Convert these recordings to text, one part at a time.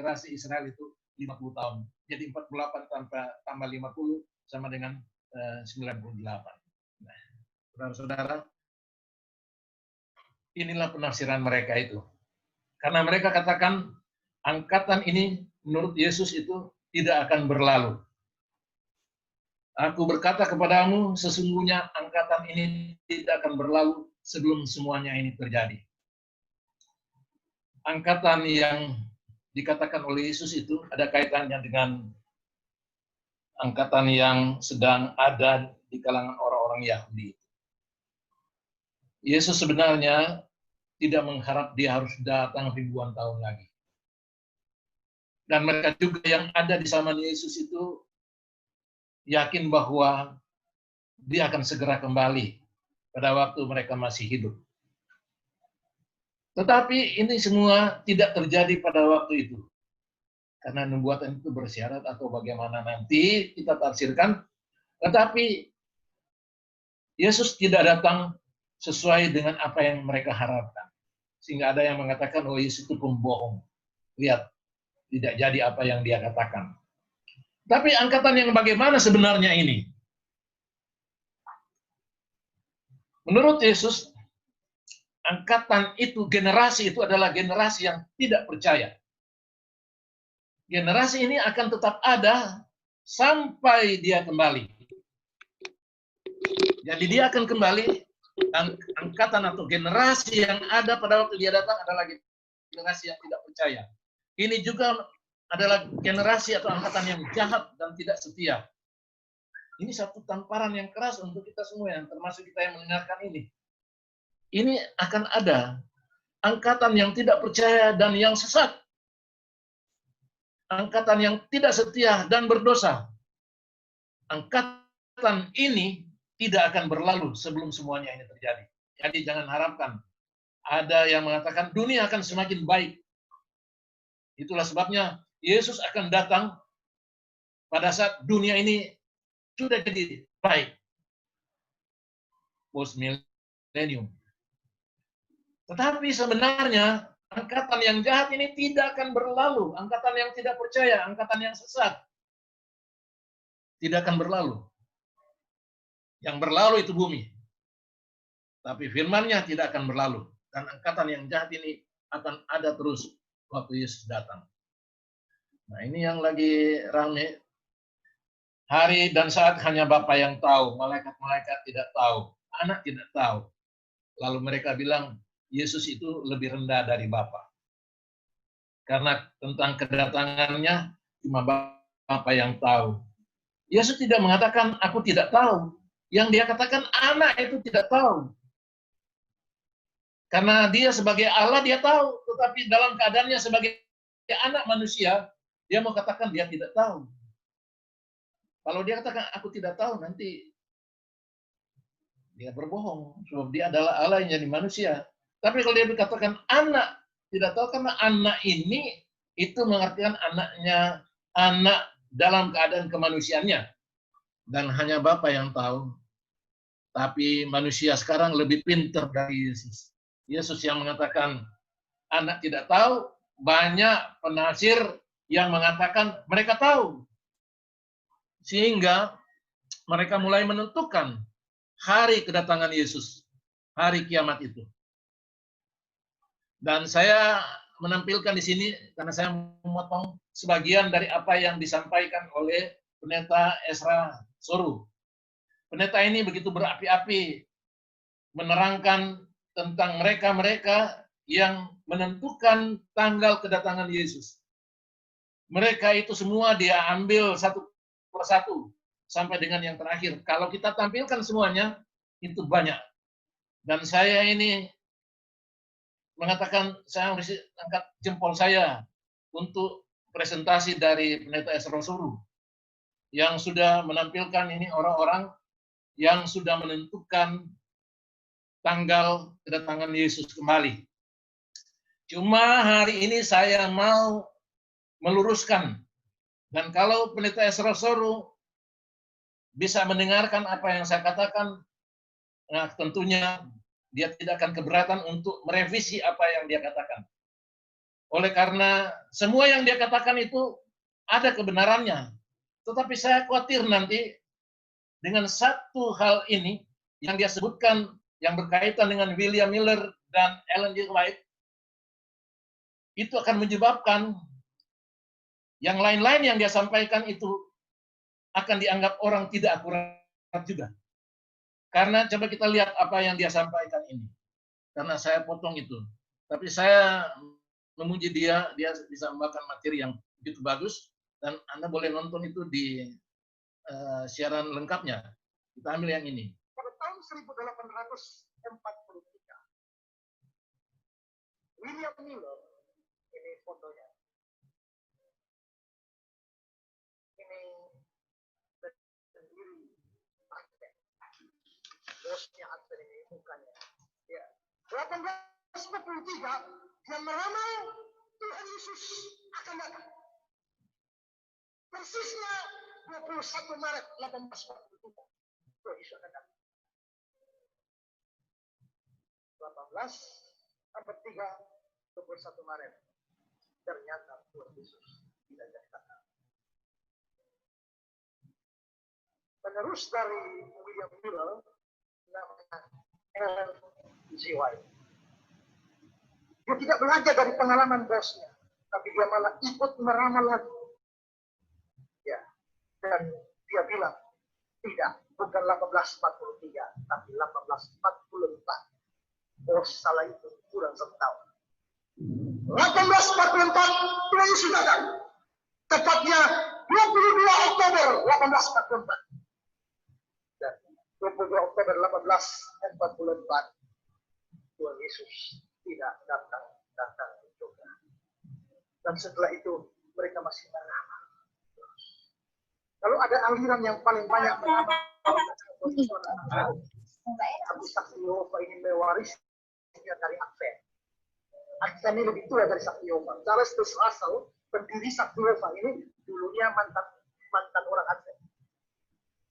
generasi Israel itu 50 tahun. Jadi 48 tambah 50 sama dengan 98. Nah, saudara-saudara, inilah penafsiran mereka itu. Karena mereka katakan angkatan ini menurut Yesus itu tidak akan berlalu. Aku berkata kepadamu, sesungguhnya angkatan ini tidak akan berlalu sebelum semuanya ini terjadi. Angkatan yang dikatakan oleh Yesus itu ada kaitannya dengan angkatan yang sedang ada di kalangan orang-orang Yahudi. Yesus sebenarnya tidak mengharap dia harus datang ribuan tahun lagi. Dan mereka juga yang ada di zaman Yesus itu yakin bahwa dia akan segera kembali pada waktu mereka masih hidup. Tetapi ini semua tidak terjadi pada waktu itu. Karena nubuatan itu bersyarat atau bagaimana nanti kita tafsirkan. Tetapi Yesus tidak datang sesuai dengan apa yang mereka harapkan. Sehingga ada yang mengatakan, oh Yesus itu pembohong. Lihat, tidak jadi apa yang dia katakan. Tapi angkatan yang bagaimana sebenarnya ini? Menurut Yesus, angkatan itu, generasi itu adalah generasi yang tidak percaya. Generasi ini akan tetap ada sampai dia kembali. Jadi dia akan kembali, angkatan atau generasi yang ada pada waktu dia datang adalah generasi yang tidak percaya. Ini juga adalah generasi atau angkatan yang jahat dan tidak setia. Ini satu tamparan yang keras untuk kita semua, yang termasuk kita yang mendengarkan ini. Ini akan ada angkatan yang tidak percaya dan yang sesat. Angkatan yang tidak setia dan berdosa. Angkatan ini tidak akan berlalu sebelum semuanya ini terjadi. Jadi jangan harapkan. Ada yang mengatakan dunia akan semakin baik. Itulah sebabnya Yesus akan datang pada saat dunia ini sudah jadi baik. Post millennium. Tetapi sebenarnya angkatan yang jahat ini tidak akan berlalu. Angkatan yang tidak percaya, angkatan yang sesat, tidak akan berlalu. Yang berlalu itu bumi. Tapi firman-Nya tidak akan berlalu. Dan angkatan yang jahat ini akan ada terus waktu Yesus datang. Nah, ini yang lagi rame. Hari dan saat hanya Bapa yang tahu, malaikat-malaikat tidak tahu, anak tidak tahu. Lalu mereka bilang, Yesus itu lebih rendah dari Bapa. Karena tentang kedatangannya, cuma Bapa yang tahu. Yesus tidak mengatakan, aku tidak tahu. Yang dia katakan, anak itu tidak tahu. Karena dia sebagai Allah, dia tahu. Tetapi dalam keadaannya sebagai anak manusia, dia mau katakan dia tidak tahu. Kalau dia katakan, aku tidak tahu, nanti dia berbohong. Sebab dia adalah Allah yang jadi manusia. Tapi kalau dia dikatakan anak, tidak tahu karena anak ini, itu mengartikan anaknya, anak dalam keadaan kemanusiaannya. Dan hanya Bapa yang tahu. Tapi manusia sekarang lebih pintar dari Yesus. Yesus yang mengatakan, anak tidak tahu, banyak penafsir yang mengatakan mereka tahu. Sehingga mereka mulai menentukan hari kedatangan Yesus, hari kiamat itu. Dan saya menampilkan di sini karena saya memotong sebagian dari apa yang disampaikan oleh Pendeta Ezra Soru. Pendeta ini begitu berapi-api menerangkan tentang mereka-mereka yang menentukan tanggal kedatangan Yesus. Mereka itu semua dia ambil satu persatu sampai dengan yang terakhir. Kalau kita tampilkan semuanya, itu banyak. Dan saya ini mengatakan, saya harus angkat jempol saya untuk presentasi dari Pendeta Ezra Soru yang sudah menampilkan ini orang-orang yang sudah menentukan tanggal kedatangan Yesus kembali. Cuma hari ini saya mau meluruskan. Dan kalau Pendeta Ezra Soru bisa mendengarkan apa yang saya katakan, nah tentunya dia tidak akan keberatan untuk merevisi apa yang dia katakan. Oleh karena semua yang dia katakan itu ada kebenarannya. Tetapi saya khawatir nanti dengan satu hal ini yang dia sebutkan yang berkaitan dengan William Miller dan Ellen G. White, itu akan menyebabkan yang lain-lain yang dia sampaikan itu akan dianggap orang tidak akurat juga. Karena coba kita lihat apa yang dia sampaikan ini. Karena saya potong itu. Tapi saya memuji dia bisa membawakan materi yang begitu bagus, dan Anda boleh nonton itu di siaran lengkapnya. Kita ambil yang ini. Pada tahun 1843, William Miller, ini fotonya. Ini sendiri Advent. Bosnya Advent ini mukanya. Ya. 1843, dia meramal Tuhan Yesus akan datang. Persisnya 21 Maret 1843. Tuhan Yesus akan datang. 1843, 21 Maret. Ternyata Tuhan Yesus tidak datang. Penerus dari William Miller, namanya Ellen G. White. Dia tidak belajar dari pengalaman bosnya, tapi dia malah ikut meramal lagi. Ya, dan dia bilang, tidak, bukan 1843, tapi 1844. Bos salah itu kurang satu tahun. 1844, Tuhan Yesus datang. Tepatnya 22 Oktober 1844. Dan 22 Oktober 1844, Tuhan Yesus tidak datang juga. Dan setelah itu mereka masih meramal. Lalu ada aliran yang paling banyak meramal. Tapi saksi Yehova ini mewarisnya dari Advent. Advent ini lebih tua dari saksi Yehova. Charles Russell, pendiri saksi Yehova ini dulunya mantan orang Advent.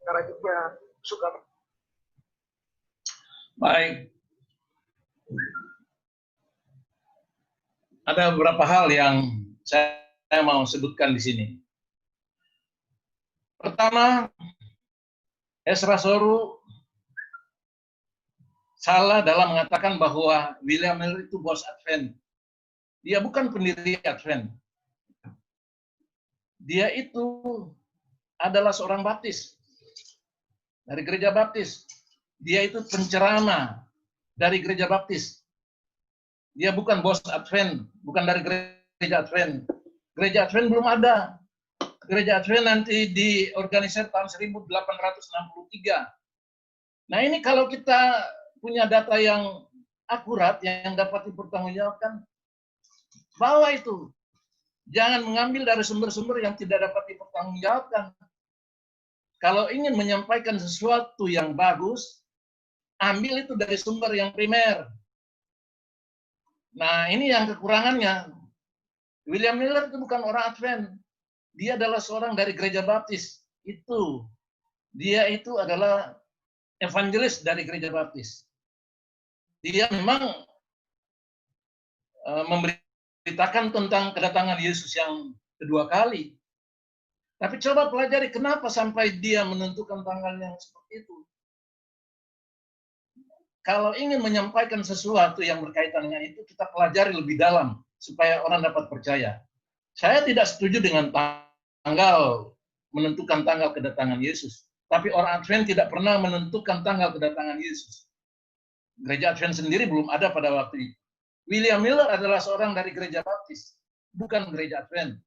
Karena dia suka. Baik. Ada beberapa hal yang saya mau sebutkan di sini. Pertama, Ezra Soru salah dalam mengatakan bahwa William Miller itu bos Advent. Dia bukan pendiri Advent. Dia itu adalah seorang baptis dari gereja baptis. Dia itu penceramah dari gereja baptis. Dia bukan bos Advent, bukan dari gereja Advent. Gereja Advent belum ada. Gereja Advent nanti diorganisir tahun 1863. Nah ini kalau kita punya data yang akurat, yang dapat dipertanggungjawabkan, bawa itu. Jangan mengambil dari sumber-sumber yang tidak dapat dipertanggungjawabkan. Kalau ingin menyampaikan sesuatu yang bagus, ambil itu dari sumber yang primer. Nah, ini yang kekurangannya. William Miller itu bukan orang Advent. Dia adalah seorang dari gereja baptis. Dia itu adalah evangelis dari gereja baptis. Dia memang memberitakan tentang kedatangan Yesus yang kedua kali. Tapi coba pelajari kenapa sampai dia menentukan tanggal yang seperti itu. Kalau ingin menyampaikan sesuatu yang berkaitan dengan itu, kita pelajari lebih dalam supaya orang dapat percaya. Saya tidak setuju dengan tanggal, menentukan tanggal kedatangan Yesus. Tapi orang Advent tidak pernah menentukan tanggal kedatangan Yesus. Gereja Advent sendiri belum ada pada waktu itu. William Miller adalah seorang dari gereja baptis, bukan gereja Advent.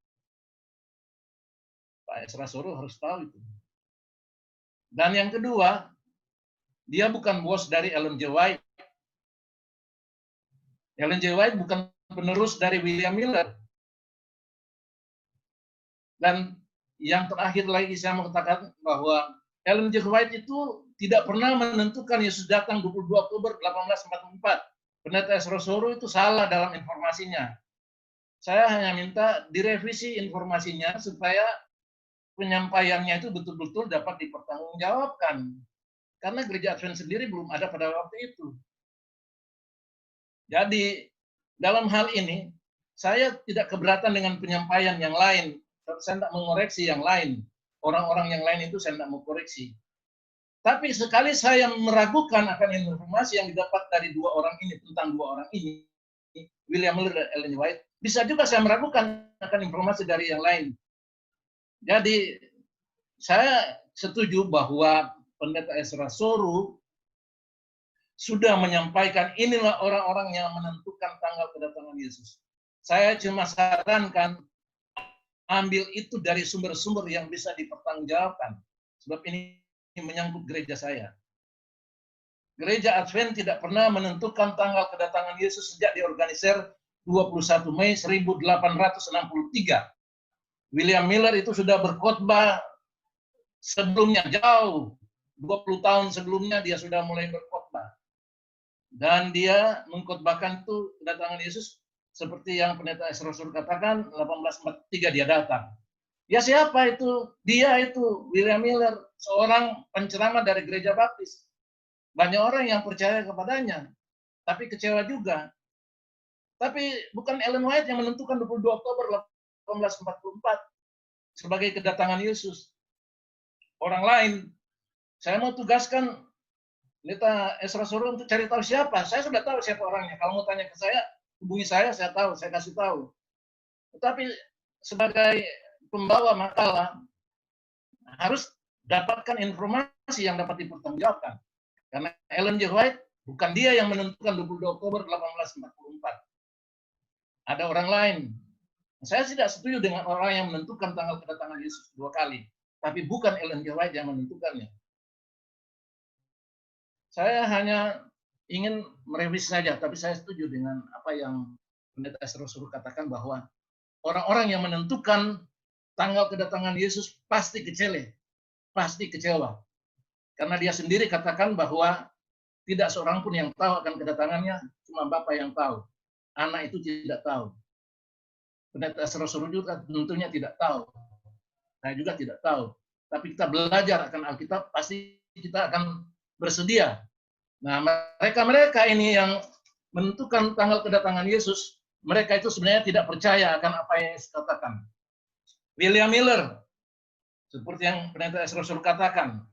Pak Ezra Soru harus tahu itu. Dan yang kedua, dia bukan bos dari Ellen G. White. Ellen G. White bukan penerus dari William Miller. Dan yang terakhir lagi saya mau katakan bahwa Ellen G. White itu tidak pernah menentukan Yesus datang 22 Oktober 1844. Pendeta Ezra Soru itu salah dalam informasinya. Saya hanya minta direvisi informasinya supaya penyampaiannya itu betul-betul dapat dipertanggungjawabkan. Karena gereja Advent sendiri belum ada pada waktu itu. Jadi, dalam hal ini, Saya tidak keberatan dengan penyampaian yang lain. Saya tidak mengoreksi yang lain. Orang-orang yang lain itu saya tidak mau koreksi. Tapi sekali saya meragukan akan informasi yang didapat dari dua orang ini tentang dua orang ini, William Miller dan Ellen White, bisa juga saya meragukan akan informasi dari yang lain. Jadi saya setuju bahwa Pendeta Ezra Soru sudah menyampaikan inilah orang-orang yang menentukan tanggal kedatangan Yesus. Saya cuma sarankan ambil itu dari sumber-sumber yang bisa dipertanggungjawabkan. Sebab ini menyangkut gereja saya. Gereja Advent tidak pernah menentukan tanggal kedatangan Yesus sejak diorganisir 21 Mei 1863. William Miller itu sudah berkhotbah sebelumnya, jauh 20 tahun sebelumnya dia sudah mulai berkhotbah. Dan dia mengkhotbahkan itu kedatangan Yesus seperti yang Pendeta Ezra Soru katakan, 1843 dia datang. Ya siapa itu? Dia itu, William Miller, seorang penceramah dari gereja baptis. Banyak orang yang percaya kepadanya, tapi kecewa juga. Tapi bukan Ellen White yang menentukan 22 Oktober 1844 sebagai kedatangan Yesus. Orang lain. Saya mau tugaskan Pendeta Ezra Soru untuk cari tahu siapa. Saya sudah tahu siapa orangnya. Kalau mau tanya ke saya, hubungi saya tahu, saya kasih tahu. Tetapi sebagai pembawa makalah harus dapatkan informasi yang dapat dipertanggungjawabkan. Karena Ellen G. White bukan dia yang menentukan 22 Oktober 1844. Ada orang lain. Saya tidak setuju dengan orang yang menentukan tanggal kedatangan Yesus 2 kali. Tapi bukan Ellen G. White yang menentukannya. Saya hanya ingin merevisi saja, tapi saya setuju dengan apa yang Pendeta Ezra Soru katakan bahwa orang-orang yang menentukan tanggal kedatangan Yesus pasti kecewa. Karena dia sendiri katakan bahwa tidak seorang pun yang tahu akan kedatangannya, cuma Bapa yang tahu. Anak itu tidak tahu. Pendeta Ezra Soru juga tentunya tidak tahu. Saya juga tidak tahu. Tapi kita belajar akan Alkitab, pasti kita akan bersedia. Nah, mereka ini yang menentukan tanggal kedatangan Yesus, mereka itu sebenarnya tidak percaya akan apa yang Yesus katakan. William Miller, seperti yang Pendeta Ezra Soru katakan,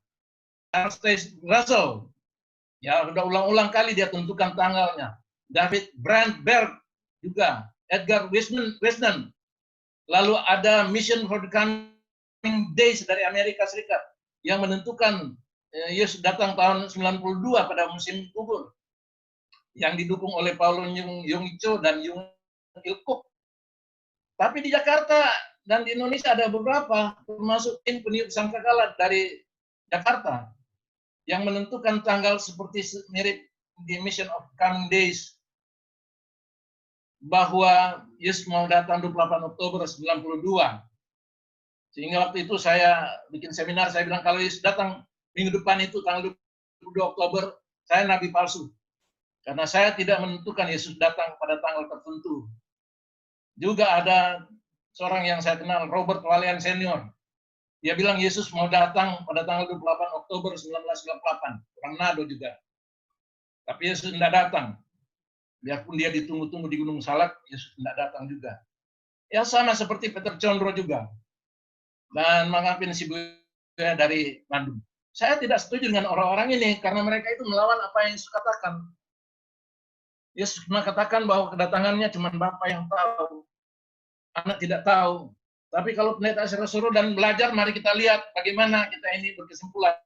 Charles Russell, ya sudah ulang-ulang kali dia tentukan tanggalnya. David Brandberg juga, Edgar Wisden. Lalu ada Mission for the Coming Days dari Amerika Serikat yang menentukan Yesus datang tahun 92 pada musim gugur yang didukung oleh Paul Yong Cho dan Yung Il Kuk. Tapi di Jakarta dan di Indonesia ada beberapa, termasuk tim peniup sangkakala dari Jakarta yang menentukan tanggal seperti mirip di Mission of Coming Days bahwa Yesus mau datang 28 Oktober 92. Sehingga waktu itu saya bikin seminar, saya bilang kalau Yesus datang minggu depan itu tanggal 22 Oktober, saya nabi palsu. Karena saya tidak menentukan Yesus datang pada tanggal tertentu. Juga ada seorang yang saya kenal, Robert Walian Senior. Dia bilang Yesus mau datang pada tanggal 28 Oktober 1998. Orang Nado juga. Tapi Yesus tidak datang. Biarpun dia ditunggu-tunggu di Gunung Salak, Yesus tidak datang juga. Ya sama seperti Peter Condro juga. Dan Mangapin Sibuya dari Bandung. Saya tidak setuju dengan orang-orang ini karena mereka itu melawan apa yang Yesus katakan. Yesus pernah katakan bahwa kedatangannya cuma Bapa yang tahu. Anak tidak tahu. Tapi kalau Pendeta Ezra Soru dan belajar, mari kita lihat bagaimana kita ini berkesimpulan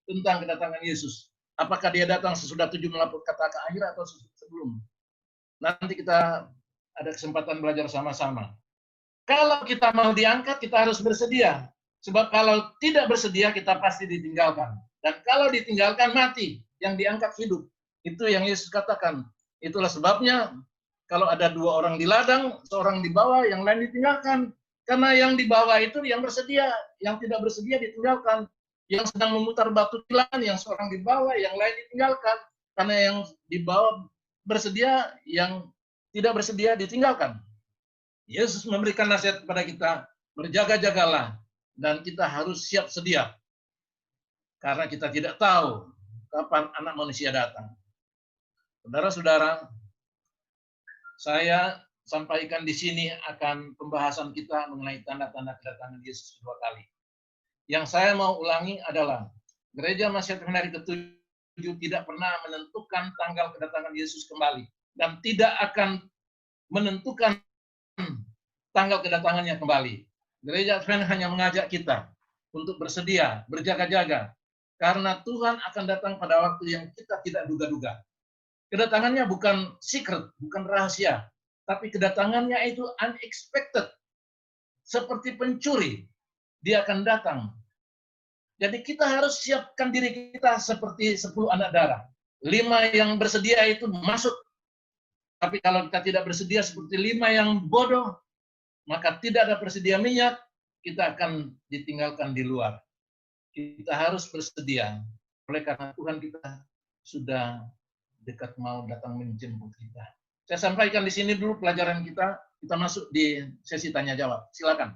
tentang kedatangan Yesus. Apakah dia datang sesudah 7 melaput kata ke akhir atau sebelum? Nanti kita ada kesempatan belajar sama-sama. Kalau kita mau diangkat, kita harus bersedia. Sebab kalau tidak bersedia, kita pasti ditinggalkan. Dan kalau ditinggalkan, mati. Yang diangkat hidup. Itu yang Yesus katakan. Itulah sebabnya kalau ada 2 orang di ladang, seorang di bawah, yang lain ditinggalkan. Karena yang di bawah itu yang bersedia, yang tidak bersedia ditinggalkan. Yang sedang memutar batu tilan, yang seorang di bawah, yang lain ditinggalkan. Karena yang di bawah bersedia, yang tidak bersedia ditinggalkan. Yesus memberikan nasihat kepada kita, berjaga-jagalah, dan kita harus siap sedia. Karena kita tidak tahu kapan anak manusia datang. Saudara-saudara, saya sampaikan di sini akan pembahasan kita mengenai tanda-tanda kedatangan Yesus kedua kali. Yang saya mau ulangi adalah Gereja Mahasiswa Tuhan hari ke-7 tidak pernah menentukan tanggal kedatangan Yesus kembali dan tidak akan menentukan tanggal kedatangannya kembali. Gereja Advent hanya mengajak kita untuk bersedia, berjaga-jaga, karena Tuhan akan datang pada waktu yang kita tidak duga-duga. Kedatangannya bukan secret, bukan rahasia, tapi kedatangannya itu unexpected. Seperti pencuri, dia akan datang. Jadi kita harus siapkan diri kita seperti 10 anak darah. 5 yang bersedia itu masuk. Tapi kalau kita tidak bersedia seperti 5 yang bodoh, maka tidak ada persedia minyak, kita akan ditinggalkan di luar. Kita harus bersedia. Oleh karena Tuhan kita sudah dekat mau datang menjemput kita. Saya sampaikan di sini dulu pelajaran kita. Kita masuk di sesi tanya jawab. Silakan.